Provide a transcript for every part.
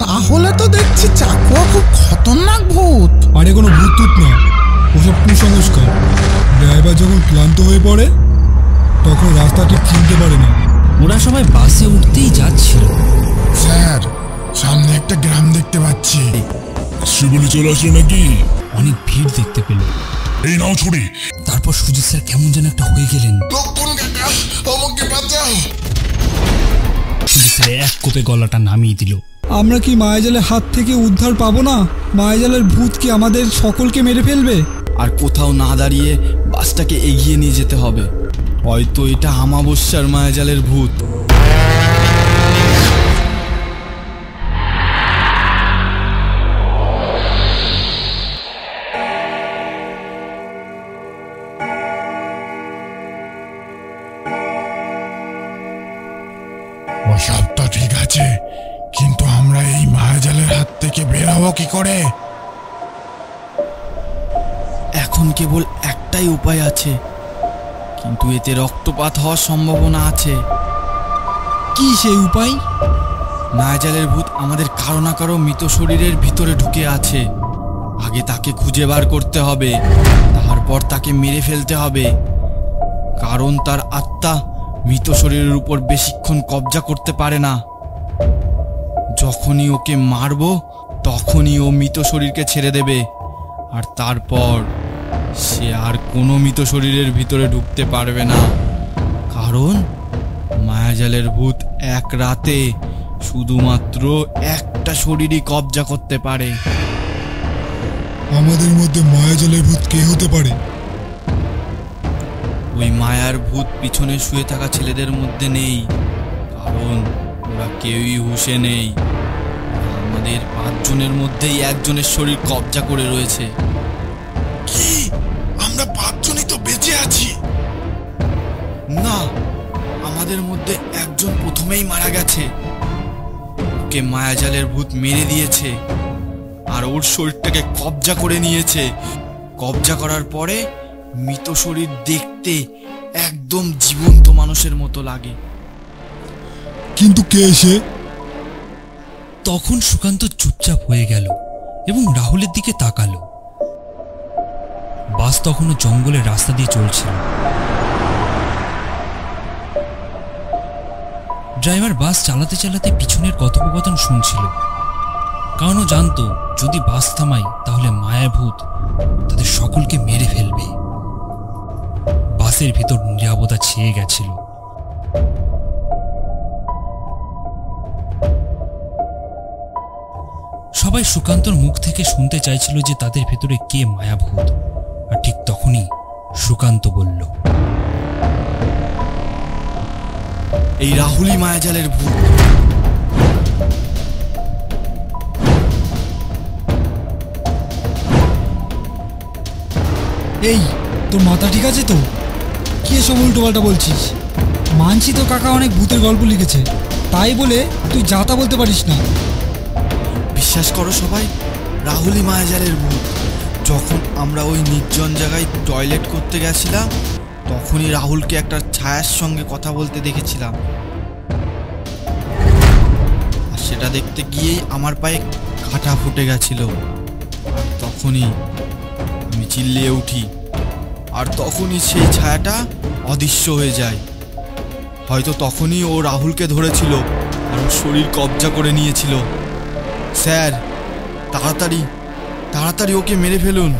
তাহলে তো দেখছি চাকুয়া খুব খতরনাক ভূত। আরে কোনো ভূত টুত না, ওসব কুসংস্কার। ড্রাইভার যখন ক্লান্ত হয়ে পড়ে তখন রাস্তা ঠিক চিনতে পারে না। ওরা সবাই বাসে উঠতেই যাচ্ছিল। স্যার, সামনে একটা গ্রাম দেখতে পাচ্ছি। শিবলি চলে আসলো নাকি? অনেক ভিড় দেখতে পেল। এই নাও ছুরি। তারপর সুজিত স্যার কেমন যেন একটা হয়ে গেলেন। আমাকে বাঁচাও। সুজিত স্যার এক কোপে গলাটা নামিয়ে দিল। আমরা কি মায়াজালের হাত থেকে উদ্ধার পাবো না? মায়াজালের ভূত কি আমাদের সকলকে মেরে ফেলবে? আর কোথাও না দাঁড়িয়ে বাসটাকে এগিয়ে নিয়ে যেতে হবে। হয়তো এটা আমাবস্যার মায়াজালের ভূত। সব তো ঠিক আছে, কিন্তু আমরা এই মায়াজালের হাত থেকে বের হবো কি করে? এখন কেবল একটাই উপায় আছে, কিন্তু এতে রক্তপাত হওয়ার সম্ভাবনা আছে। কি সেই উপায়? মায়াজালের ভূত আমাদের কারো না কারো মৃত শরীরের ভিতরে ঢুকে আছে। আগে তাকে খুঁজে বার করতে হবে, তারপর তাকে মেরে ফেলতে হবে। কারণ তার আত্মা মৃত শরীরের উপর বেশিক্ষণ কবজা করতে পারে না। যখনই ওকে মারবো তখনই ও মৃত শরীরকে ছেড়ে দেবে, আর তারপর সে আর কোনো মৃত শরীরের ভিতরে ঢুকতে পারবে না। কারণ মায়াজালের ভূত এক রাতে শুধুমাত্র একটা শরীরই কবজা করতে পারে। আমাদের মধ্যে মায়াজালের ভূত কে হতে পারে? ওই মায়ার ভূত পিছনে শুয়ে থাকা ছেলেদের মধ্যে নেই, কারণ ওরা কেউই হুঁশে নেই। আমাদের 5 জনের মধ্যেই একজনের শরীর কবজা করে রয়েছে। কি আমরা 5 জনই তো বেঁচে আছি? না, আমাদের মধ্যে একজন প্রথমেই মারা গেছে। ওকে মায়াজালের ভূত মেরে দিয়েছে আর ওর শরীরটাকে কবজা করে নিয়েছে। কবজা করার পরে মৃত শরীর দেখতে একদম জীবন্ত মানুষের মতো লাগে। কিন্তু কে সে? তখন সুকান্ত চুপচাপ হয়ে গেল এবং রাহুলের দিকে তাকালো। বাস তখনও জঙ্গলের রাস্তা দিয়ে চলছিল। ড্রাইভার বাস চালাতে চালাতে পিছনের কথোপকথন শুনছিল, কারণ ও জানতো যদি বাস থামায় তাহলে মায়াভূত তাদের সকলকে মেরে ফেলবে। বাসের ভিতর নীরবতা ছেয়ে গেছিল। সবাই সুকান্তর মুখ থেকে শুনতে চাইছিল যে তাদের ভেতরে কে মায়াভূত। আর ঠিক তখনই সুকান্ত বলল, এই রাহুলই মায়াজালের ভূত। এই, তোর মাথা ঠিক আছে তো? কি এসব উল্টোপাল্টা বলছিস? মানছি তো কাকা অনেক ভূতের গল্প লিখেছে, তাই বলে তুই যা তা বলতে পারিস না। বিশ্বাস করো সবাই, রাহুলই মায়াজালের ভূত। যখন আমরা ওই নির্জন জায়গায় টয়লেট করতে গেছিলাম তখনই রাহুলকে একটা ছায়ার সঙ্গে কথা বলতে দেখেছিলাম। আর সেটা দেখতে গিয়েই আমার পায়ে কাঁটা ফুটে গেছিল। আর তখনই আমি চিল্লিয়ে উঠি, আর তখনই সেই ছায়াটা অদৃশ্য হয়ে যায়। হয়তো তখনই ও রাহুলকে ধরেছিল আর ওর শরীর কবজা করে নিয়েছিল। স্যার, তাড়াতাড়ি তাড়াতাড়ি ওকে মেরে ফেলুন,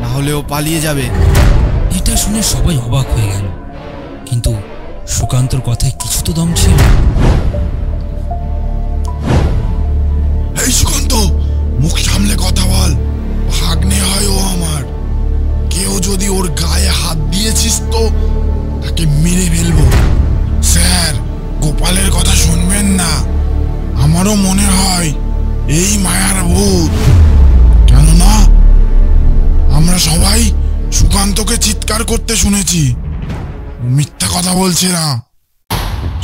না হলে ও পালিয়ে যাবে। এটা শুনে সবাই অবাক হয়ে গেল, কিন্তু সুকান্তর কথায় কিছু তো দম ছিল। এই সুকান্ত, মুখ সামলে কথা বল। ভাগ্নে হয় ও আমার। কেউ যদি ওর গায়ে হাত দিয়েছিস তো তাকে মেরে ফেলবো। স্যার, গোপালের কথা শুনবেন না। আমারও মনে হয় এই মায়ার ভূত। কেননা আমরা সবাই সুকান্তকে চিৎকার করতে শুনেছি। মিথ্যা কথা বলছে না।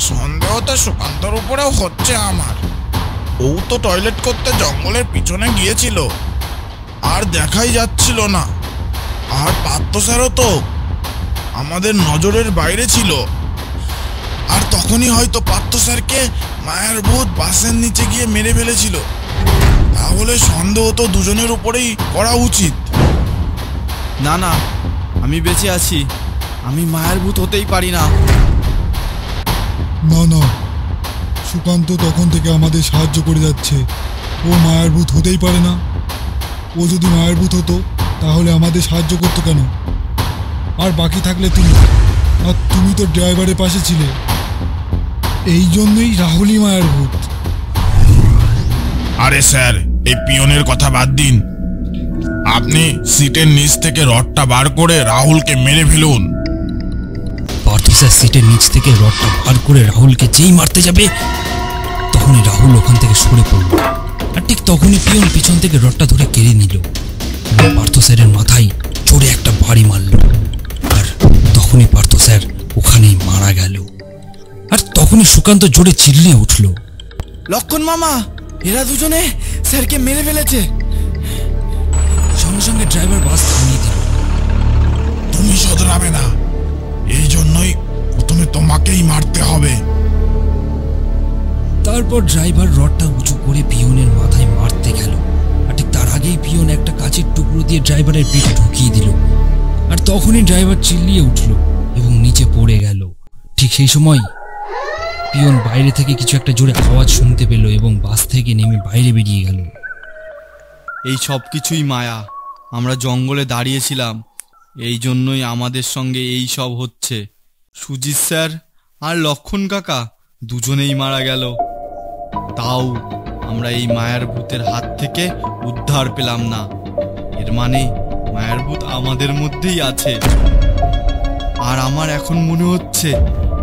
সন্দেহ তো সুকান্তর উপরেও হচ্ছে আমার। ও তো টয়লেট করতে জঙ্গলের পিছনে গিয়েছিল, আর দেখাই যাচ্ছিল না। আর পার্থ স্যারও তো আমাদের নজরের বাইরে ছিল। আর তখনই হয়তো পার্থ স্যারকে মায়ার ভূত বাসের নিচে গিয়ে মেরে ফেলেছিল। তাহলে সন্দেহ তো দুজনের উপরেই করা উচিত। না না, আমি বেঁচে আছি, আমি মায়ার ভূত হতেই পারি না। না না, সুকান্ত তখন থেকে আমাদের সাহায্য করে যাচ্ছে। ও মায়ার ভূত হতেই পারে না। ও যদি মায়ার ভূত হতো তাহলে আমাদের সাহায্য করতো কেন? আর বাকি থাকলে তুমি, আর তুমি তো ড্রাইভারের পাশে ছিলে। এই জন্যই রাহুলই মায়ার ভূত। আরে স্যার, এই পিয়নের কথা বাদ দিন। আপনি সিটের নিচ থেকে রডটা বার করে রাহুলকে মেরে ফেলুন। পার্থ স্যার সিটের নিচ থেকে রডটা বার করে রাহুলকে যেই মারতে যাবে তখনই রাহুল ওখান থেকে সরে পড়ল। আর ঠিক তখনই পিয়ন পিছন থেকে রডটা ধরে কেড়ে নিল এবং পার্থ স্যারের মাথায় জোরে একটা বাড়ি মারল। আর তখনই পার্থ স্যার ওখানেই মারা গেল। আর তখনই সুকান্ত জোরে চিল্লিয়ে উঠল, লক্ষণ মামা, এরা দুজনে স্যারকে মেরে ফেলেছে। সঙ্গে সঙ্গে ড্রাইভার বাস থামিয়ে দিল। তুমি শোধরাবে না, এই জন্যই প্রথমে তোমাকেই মারতে হবে। তারপর ড্রাইভার রডটা উঁচু করে পিয়নের মাথায় মারতে গেল। আর ঠিক তার আগেই পিয়ন একটা কাচের টুকরো দিয়ে ড্রাইভারের পেটে ঢুকিয়ে দিল। আর তখনই ড্রাইভার চিল্লিয়ে উঠল এবং নিচে পড়ে গেল। ঠিক সেই সময় পিয়ন বাইরে থেকে কিছু একটা জোরে আওয়াজ শুনতে পেল এবং বাস থেকে নেমে বাইরে বেরিয়ে গেল। এই সব কিছুই মায়া। আমরা জঙ্গলে দাঁড়িয়েছিলাম, এই জন্যই আমাদের সঙ্গে এই সব হচ্ছে। সুজিত স্যার আর লক্ষণ কাকা দুজনেই মারা গেল। তাও আমরা এই মায়ার ভূতের হাত থেকে উদ্ধার পেলাম না। এর মানে মায়ার ভূত আমাদের মধ্যেই আছে। আর আমার এখন মনে হচ্ছে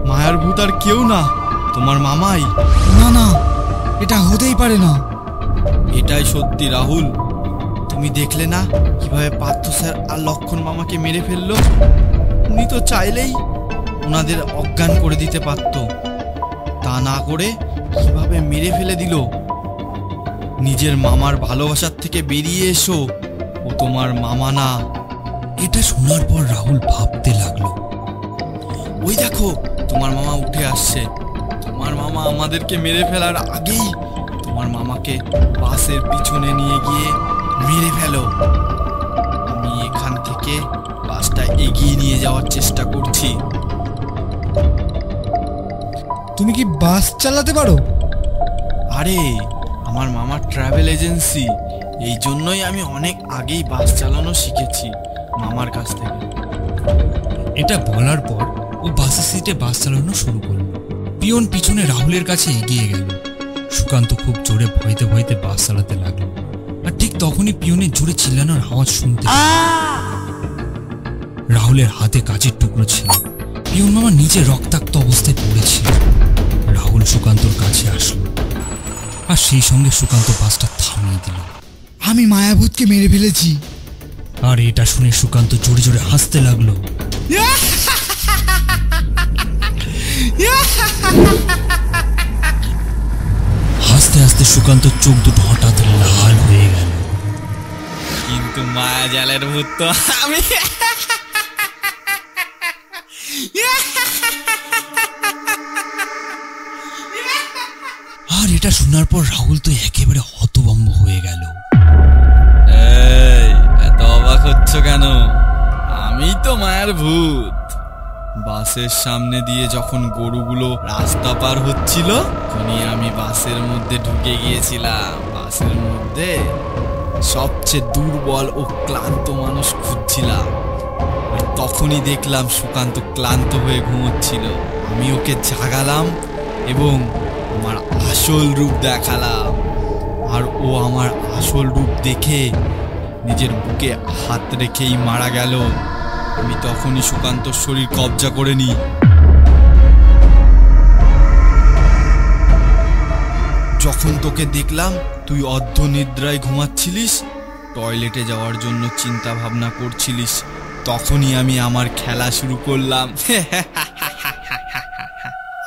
মায়ার ভূত আর কেউ না, তোমার মামাই। না না, এটা হতেই পারে না। এটাই সত্যি রাহুল। তুমি দেখলে না কিভাবে পার্থ স্যার আর লক্ষণ মামাকে মেরে ফেললো? উনি তো চাইলেই ওনাদের অজ্ঞান করে দিতে পারত, তা না করে কিভাবে মেরে ফেলে দিল। নিজের মামার ভালোবাসার থেকে বেরিয়ে এসো, ও তোমার মামা না। এটা শোনার পর রাহুল ভাবতে লাগলো, ওই দেখো তোমার মামা উঠে আসছে। তোমার মামা আমাদেরকে মেরে ফেলার আগেই তোমার মামাকে বাসের পিছনে নিয়ে গিয়ে মেরে ফেলো। আমি এখান থেকে বাসটা এগিয়ে নিয়ে যাওয়ার চেষ্টা করছি। তুমি কি বাস চালাতে পারো? আরে আমার মামার ট্রাভেল এজেন্সি, এই জন্যই আমি অনেক আগেই বাস চালানো শিখেছি মামার কাছ থেকে। এটা বলার পর ও বাসের সিটে বাস চালানো শুরু করল। পিয়ন পিছনে রাহুলের কাছে এগিয়ে গেল। সুকান্ত খুব জোরে ভয়তে ভয়তে বাস চালাতে লাগলো। আর ঠিক তখনই পিয়নের জোরে চিল্লানোর আওয়াজ শুনতে রাহুলের হাতে কাচের টুকরো ছিল। পিয়ন মামা নিচে রক্তাক্ত অবস্থায় পড়েছিল। রাহুল সুকান্তর কাছে আসলো আর সেই সঙ্গে সুকান্ত বাসটা থামিয়ে দিল। আমি মায়াভূতকে মেরে ফেলেছি। আর এটা শুনে সুকান্ত জোরে জোরে হাসতে লাগলো। হাসতে হাসতে সুকান্তর চোখ দুটো হঠাৎ লাল হয়ে গেল। কিন্তু মায়া জালের ভূত তো আমি। আর এটা শোনার পর রাহুল তো একেবারে হতভম্ব হয়ে গেল। এই এত অবাক হচ্ছ কেন? আমি তো মায়ার ভূত। বাসের সামনে দিয়ে যখন গরুগুলো রাস্তা পার হচ্ছিল তখনই আমি বাসের মধ্যে ঢুকে গিয়েছিলাম। বাসের মধ্যে সবচেয়ে দুর্বল ও ক্লান্ত মানুষ খুঁজছিলাম। আর তখনই দেখলাম সুকান্ত ক্লান্ত হয়ে ঘুমোচ্ছিল। আমি ওকে জাগালাম এবং আমার আসল রূপ দেখালাম। আর ও আমার আসল রূপ দেখে নিজের বুকে হাত রেখেই মারা গেল। আমি তখনই সুকান্তর শরীর কবজা করে নিই। যখন তোকে দেখলাম তুই অর্ধনিদ্রায় ঘুমাচ্ছিলিস, টয়লেটে যাওয়ার জন্য চিন্তা ভাবনা করছিলিস, তখনই আমি আমার খেলা শুরু করলাম।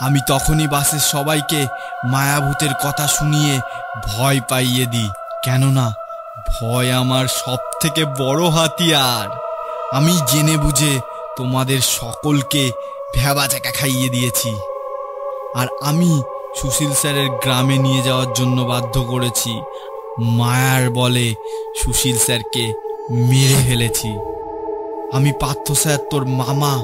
আমি তখনই বাসের সবাইকে মায়াভূতের কথা শুনিয়ে ভয় পাইয়ে দিই, কেননা ভয় আমার সব থেকে বড় হাতিয়ার। আমি জেনে বুঝে তোমাদের সকলকে ভ্যাবাচাকা খাইয়ে দিয়েছি। আর আমি সুশীল স্যারের গ্রামে নিয়ে যাওয়ার জন্য বাধ্য করেছি। মায়ার বলে সুশীল স্যারকে মেরে ফেলেছি। আমি পার্থ স্যার, তোর মামা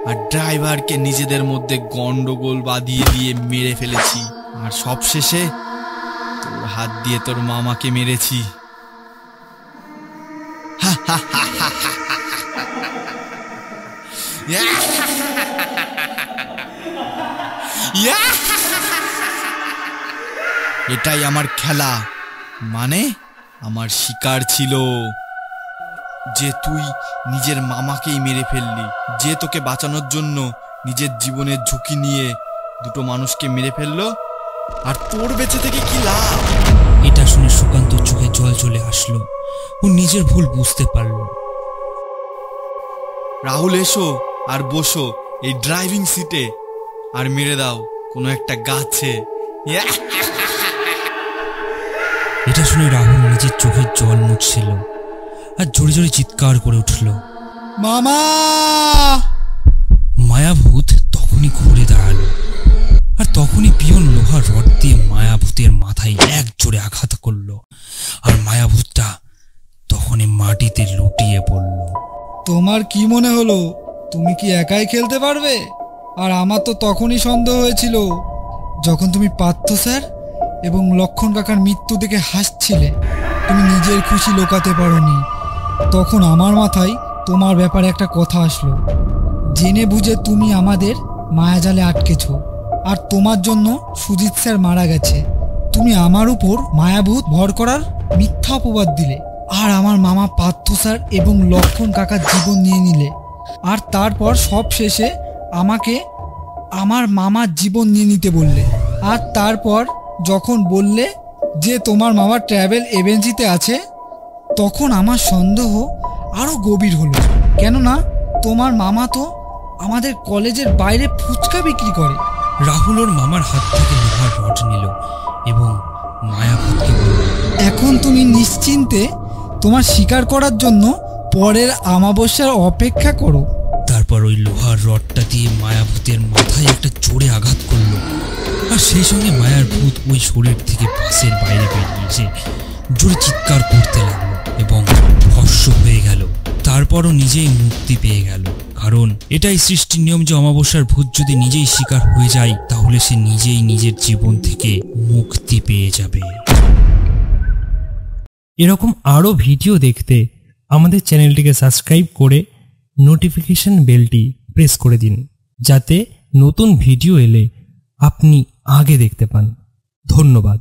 আর ড্রাইভারকে নিজেদের মধ্যে গন্ডগোল বাঁধিয়ে দিয়ে মেরে ফেলেছি। আর সবশেষে তোর হাত দিয়ে তোর মামাকে মেরেছি। এটাই আমার খেলা, মানে আমার শিকার ছিল। যে তুই নিজের মামাকেই মেরে ফেললি, যে তোকে বাঁচানোর জন্য নিজের জীবনের ঝুঁকি নিয়ে দুটো মানুষকে মেরে ফেললো, আর তোর বেঁচে থেকে কি লাভ? এটা শুনে সুকান্ত চোখে জল চলে আসলো। ও নিজের ভুল বুঝতে পারলো। রাহুল, এসো আর বসো এই ড্রাইভিং সিটে, আর মেরে দাও কোনো একটা গাছে। এটা শুনে রাহুল নিজের চোখের জল মুছছিল আর জোরে জোরে চিৎকার করে উঠল, মামা! মায়াভূত তখনই ঘুরে দাঁড়ালো, আর তখনই পিয়ন লোহার রড দিয়ে মায়াভূতের মাথায় এক জোরে আঘাত করলো, আর মায়াভূতটা তখনই মাটিতে লুটিয়ে পড়ল। তোমার কি মনে হলো তুমি কি একাই খেলতে পারবে? আর আমার তো তখনই সন্দেহ হয়েছিল যখন তুমি পার্থ স্যার এবং লক্ষণ কাকার মৃত্যু দেখে হাসছিলে। তুমি নিজের খুশি লোকাতে পারোনি। তখন আমার মাথায় তোমার ব্যাপারে একটা কথা আসলো। জেনে বুঝে তুমি আমাদের মায়াজালে আটকেছ, আর তোমার জন্য সুজিত স্যার মারা গেছে। তুমি আমার উপর মায়াভূত ভর করার মিথ্যা অপবাদ দিলে, আর আমার মামা পার্থ স্যার এবং লক্ষণ কাকার জীবন নিয়ে নিলে, আর তারপর সব শেষে আমাকে আমার মামার জীবন নিয়ে নিতে বললে। আর তারপর যখন বললে যে তোমার মামা ট্রাভেল এজেন্সিতে আছে, তখন আমার সন্দেহ আরও গভীর হলো। কেননা তোমার মামা তো আমাদের কলেজের বাইরে ফুচকা বিক্রি করে। রাহুল ওর মামার হাত থেকে লোহার রড নিল এবং মায়াভূতকে বলল, এখন তুমি নিশ্চিন্তে তোমার শিকার করার জন্য পরের অমাবস্যার অপেক্ষা করো। তারপর ওই লোহার রডটা দিয়ে মায়াভূতের মাথায় একটা জোরে আঘাত করলো, আর সেই সঙ্গে মায়ার ভূত ওই শরীর থেকে বাসের বাইরে বেরিয়ে এসে জোরে চিৎকার করতে লাগলো এবং ভস্ম হয়ে গেল। তারপরও নিজেই মুক্তি পেয়ে গেল, কারণ এটাই সৃষ্টির নিয়ম যে অমাবস্যার ভূত যদি নিজেই শিকার হয়ে যায় তাহলে সে নিজেই নিজের জীবন থেকে মুক্তি পেয়ে যাবে। এরকম আরও ভিডিও দেখতে আমাদের চ্যানেলটিকে সাবস্ক্রাইব করে নোটিফিকেশন বেলটি প্রেস করে দিন, যাতে নতুন ভিডিও এলে আপনি আগে দেখতে পান। ধন্যবাদ।